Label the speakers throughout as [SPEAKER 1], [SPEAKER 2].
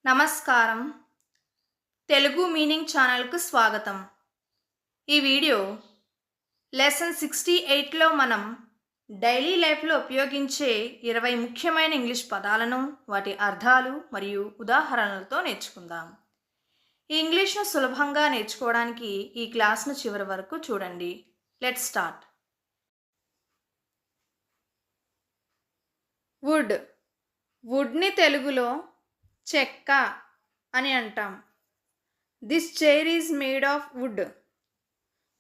[SPEAKER 1] నమస్కారం. తెలుగు మీనింగ్ ఛానల్‌కు స్వాగతం. ఈ వీడియో లెసన్ 68లో మనం డైలీ లైఫ్‌లో ఉపయోగించే 20 ముఖ్యమైన ఇంగ్లీష్ పదాలను, వాటి అర్థాలు మరియు ఉదాహరణలతో నేర్చుకుందాం. ఈ ఇంగ్లీష్‌ను సులభంగా నేర్చుకోవడానికి ఈ క్లాస్‌ను చివరి వరకు చూడండి. Let's start. వుడ్. వుడ్‌ని తెలుగులో చెక్క అని అంటాం. This chair is made of wood.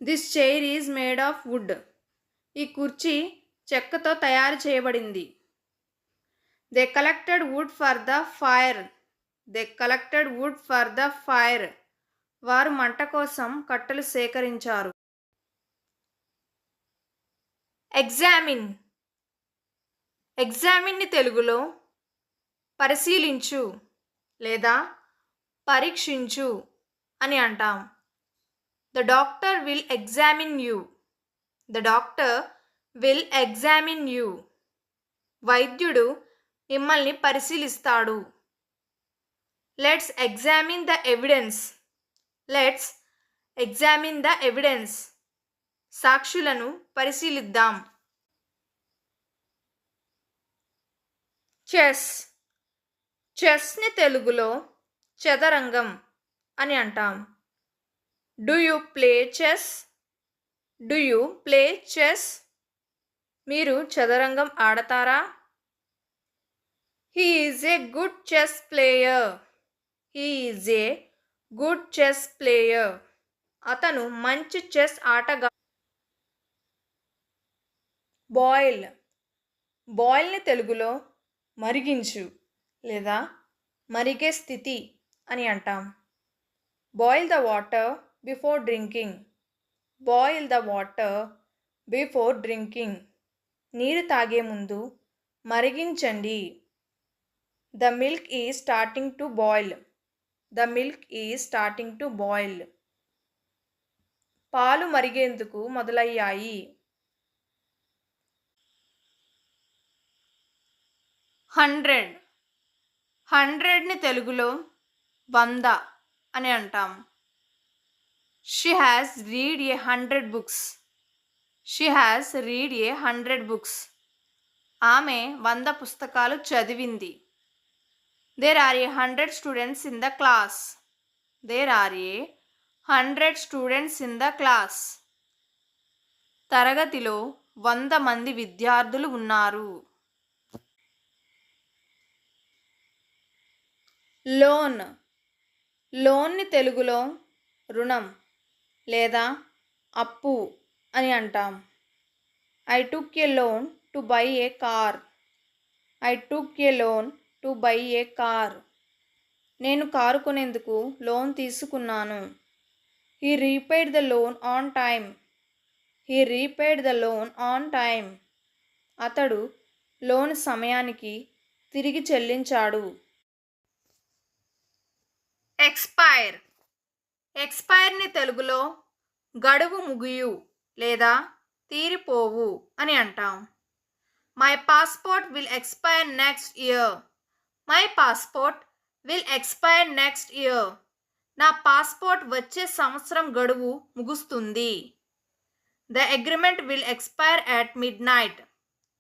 [SPEAKER 1] This chair is made of wood. ఈ కుర్చీ చెక్కతో తయారు చేయబడింది. They collected wood for the fire. They collected wood for the fire. వారు మంట కోసం కట్టెలు సేకరించారు. ఎగ్జామిన్. ఎగ్జామిన్ని తెలుగులో పరిశీలించు లేదా పరీక్షించు అని అంటాం. The doctor will examine you. The doctor will examine you. వైద్యుడు మిమ్మల్ని పరిశీలిస్తాడు. Let's examine the evidence. Let's examine the evidence. సాక్షులను పరిశీలిద్దాం. చెస్. చెస్ని తెలుగులో చదరంగం అని అంటాం. Do you play chess? Do you play chess? మీరు చదరంగం ఆడతారా? He is a good chess player. He is a good chess player. అతను మంచి చెస్ ఆటగా. బాయిల్. బాయిల్ని తెలుగులో మరిగించు లేదా మరిగే స్థితి అని అంటాం. Boil the water before drinking. Boil the water before drinking. నీరు తాగే ముందు మరిగించండి. The milk is starting to boil. The milk is starting to boil. పాలు మరిగేందుకు మొదలయ్యాయి. 100. 100ని తెలుగులో 100 అని అంటాం. She has read 100 books. She has read 100 books. ఆమె 100 పుస్తకాలు చదివింది. There are 100 students in the class. There are 100 students in the class. తరగతిలో 100 మంది విద్యార్థులు ఉన్నారు. లోన్. లోన్ని తెలుగులో రుణం లేదా అప్పు అని అంటాం. I took a loan to buy a car. I took a loan to buy a car. నేను కారు కొనేందుకు లోన్ తీసుకున్నాను. He repaid the loan on time. He repaid the loan on time. అతడు లోన్ సమయానికి తిరిగి చెల్లించాడు. Expire. ఎక్స్పైర్ని తెలుగులో గడువు ముగియు లేదా తీరిపోవు అని అంటాం. My passport will expire next year. My passport will expire next year. నా పాస్పోర్ట్ వచ్చే సంవత్సరం గడువు ముగుస్తుంది. The agreement will expire at mid night.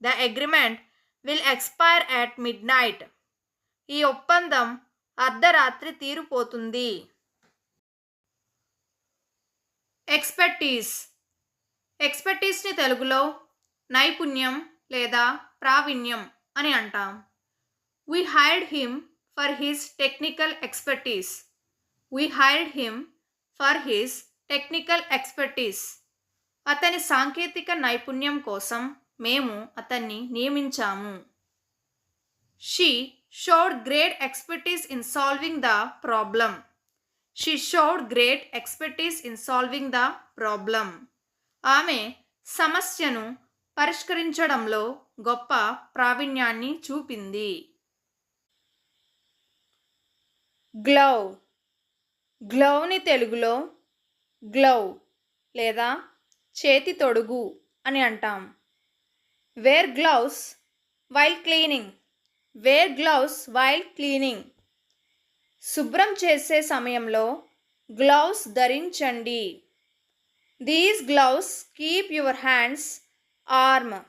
[SPEAKER 1] The agreement will expire at mid night. ఈ ఒప్పందం అర్ధరాత్రి తీరిపోతుంది. ఎక్స్పర్టీస్. ఎక్స్పర్టీస్ని తెలుగులో నైపుణ్యం లేదా ప్రావీణ్యం అని అంటాం. We hired him for his technical expertise. We hired him for his technical expertise. అతని సాంకేతిక నైపుణ్యం కోసం మేము అతన్ని నియమించాము. She showed great expertise in solving the problem. She showed great expertise in solving the problem. ఆమె సమస్యను పరిష్కరించడంలో గొప్ప ప్రావీణ్యాన్ని చూపింది. గ్లవ్. గ్లవ్ని తెలుగులో గ్లవ్ లేదా చేతి తొడుగు అని అంటాం. Wear gloves while cleaning. Wear gloves while cleaning. శుభ్రం చేసే సమయంలో గ్లౌస్ ధరించండి. These gloves keep your hands warm.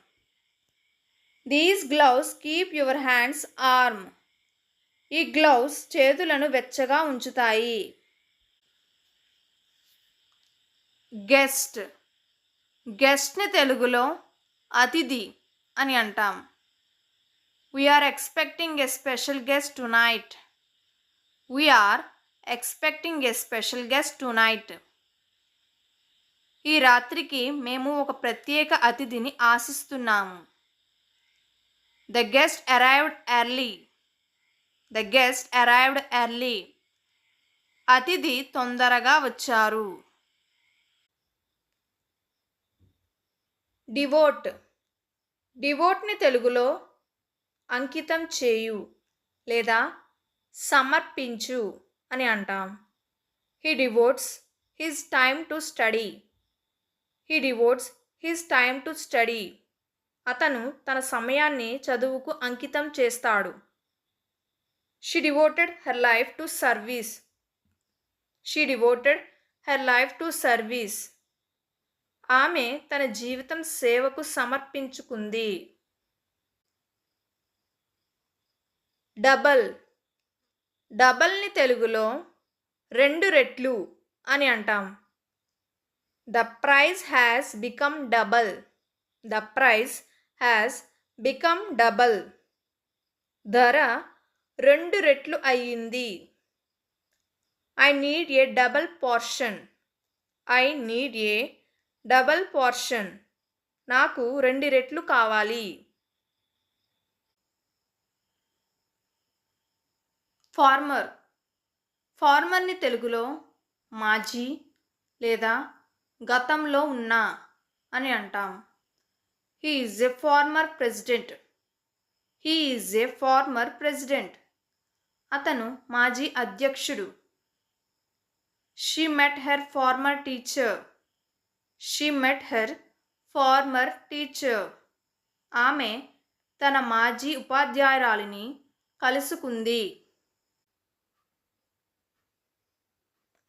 [SPEAKER 1] These gloves keep your hands warm. ఈ గ్లౌస్ చేతులను వెచ్చగా ఉంచుతాయి. గెస్ట్. గెస్ట్ని తెలుగులో అతిథి అని అంటాం. We're expecting a special guest tonight. We're expecting a special guest tonight. ఈ రాత్రికి మేము ఒక ప్రత్యేక అతిథిని ఆశిస్తున్నాము. The guest arrived early. The guest arrived early. అతిథి తొందరగా వచ్చారు. డివోట్. డివోట్ని తెలుగులో అంకితం చేయు లేదా సమర్పించు అని అంటాం. He devotes his time to study. He devotes his time to study. అతను తన సమయాన్ని చదువుకు అంకితం చేస్తాడు. She devoted her life to service. She devoted her life to service. ఆమె తన జీవితం సేవకు సమర్పించుకుంది. డబల్. డబల్ని తెలుగులో రెండు రెట్లు అని అంటాం. The price has become double. The price has become double. ధర రెండు రెట్లు అయ్యింది. I need a double portion. I need a double portion. నాకు రెండు రెట్లు కావాలి. ఫార్మర్. ఫార్మర్ని తెలుగులో మాజీ లేదా గతంలో ఉన్న అని అంటాం. He is a former president. He is a former president. అతను మాజీ అధ్యక్షుడు. She met her former teacher. She met her former teacher. ఆమె తన మాజీ ఉపాధ్యాయురాలిని కలుసుకుంది.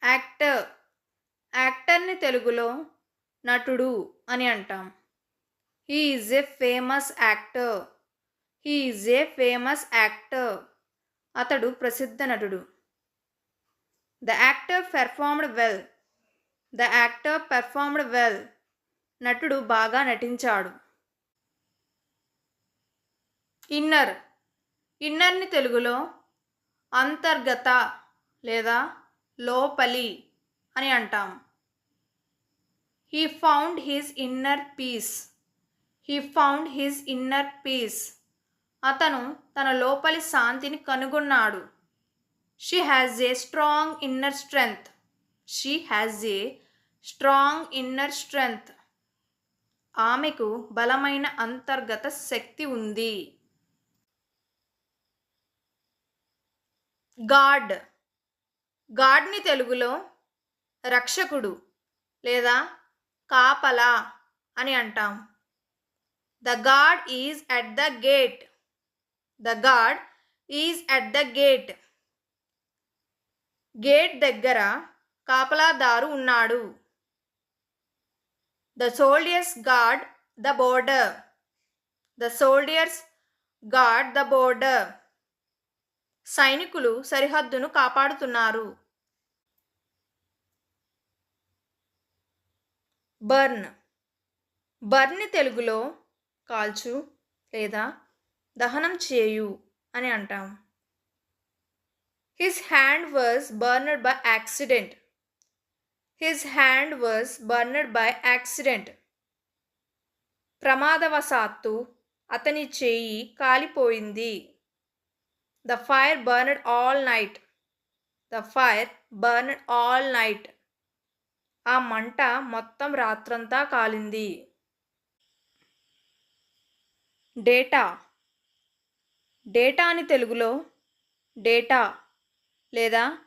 [SPEAKER 1] యాక్టర్. యాక్టర్ని తెలుగులో నటుడు అని అంటాం. He is A famous actor. He is A famous actor. అతడు ప్రసిద్ధ నటుడు. The actor performed well. The actor performed well. నటుడు బాగా నటించాడు. ఇన్నర్. ఇన్నర్ని తెలుగులో అంతర్గత లేదా లోపలి అని అంటాం. He found his inner peace. He found his inner peace. అతను తన లోపలి శాంతిని కనుగొన్నాడు. She has a strong inner strength. She has a strong inner strength. ఆమెకు బలమైన అంతర్గత శక్తి ఉంది. గాడ్. గాడ్ని తెలుగులో రక్షకుడు లేదా కాపలా అని అంటాం. The guard is at the gate. The guard is at the gate. Gate దగ్గర కాపలాదారు ఉన్నాడు. The soldiers guard the border. The soldiers guard the border. సైనికులు సరిహద్దును కాపాడుతున్నారు. బర్న్. బర్న్ని తెలుగులో కాల్చు లేదా దహనం చేయు అని అంటాం. His hand was burned by accident. His hand was burned by accident. ప్రమాదవశాత్తు అతని చేయి కాలిపోయింది. The fire burned all night. The fire burned all night. ఆ మంట మొత్తం రాత్రంతా కాలింది. డేటా. డేటాని తెలుగులో డేటా లేదా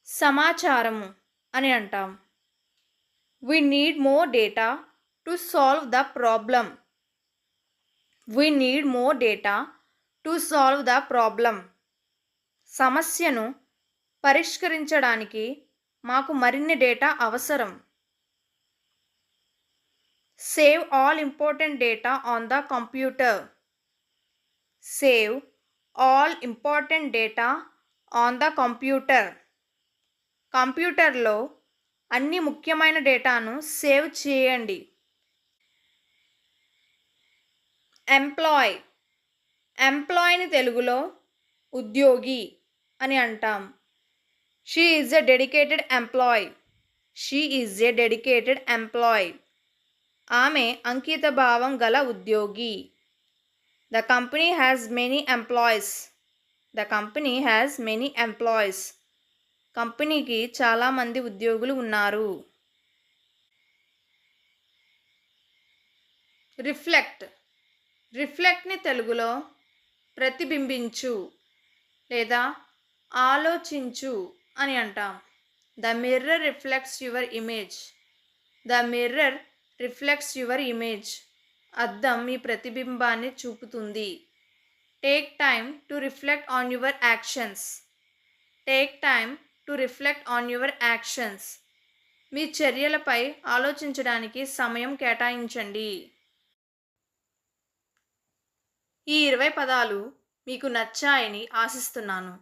[SPEAKER 1] సమాచారము అని అంటాం. We need more data to solve the problem. We need more data to solve the problem. సమస్యను పరిష్కరించడానికి మాకు మరిన్ని డేటా అవసరం. Save all important data on the computer. Save all important data on the computer. కంప్యూటర్లో అన్ని ముఖ్యమైన డేటాను save చేయండి. ఎంప్లాయ్. ఎంప్లాయ్ని తెలుగులో ఉద్యోగి అని అంటాం. She is a dedicated employee. She is a dedicated employee. ఆమె అంకిత భావం గల ఉద్యోగి. The company has many employees. The company has many employees. కంపెనీకి చాలామంది ఉద్యోగులు ఉన్నారు. రిఫ్లెక్ట్. రిఫ్లెక్ట్ని తెలుగులో ప్రతిబింబించు లేదా ఆలోచించు అని అంటాం. The mirror reflects your image. The mirror reflects your image. అద్దం మీ ప్రతిబింబాన్ని చూపుతుంది. Take time to reflect on your actions. Take time to reflect on your actions. మీ చర్యలపై ఆలోచించడానికి సమయం కేటాయించండి. ఈ 20 పదాలు మీకు నచ్చాయని ఆశిస్తున్నాను.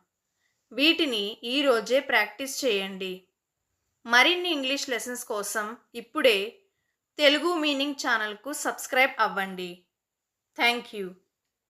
[SPEAKER 1] వీటిని ఈరోజే ప్రాక్టీస్ చేయండి. మరిన్ని ఇంగ్లీష్ లెసన్స్ కోసం ఇప్పుడే తెలుగు మీనింగ్ ఛానల్కు సబ్స్క్రైబ్ అవ్వండి. Thank you.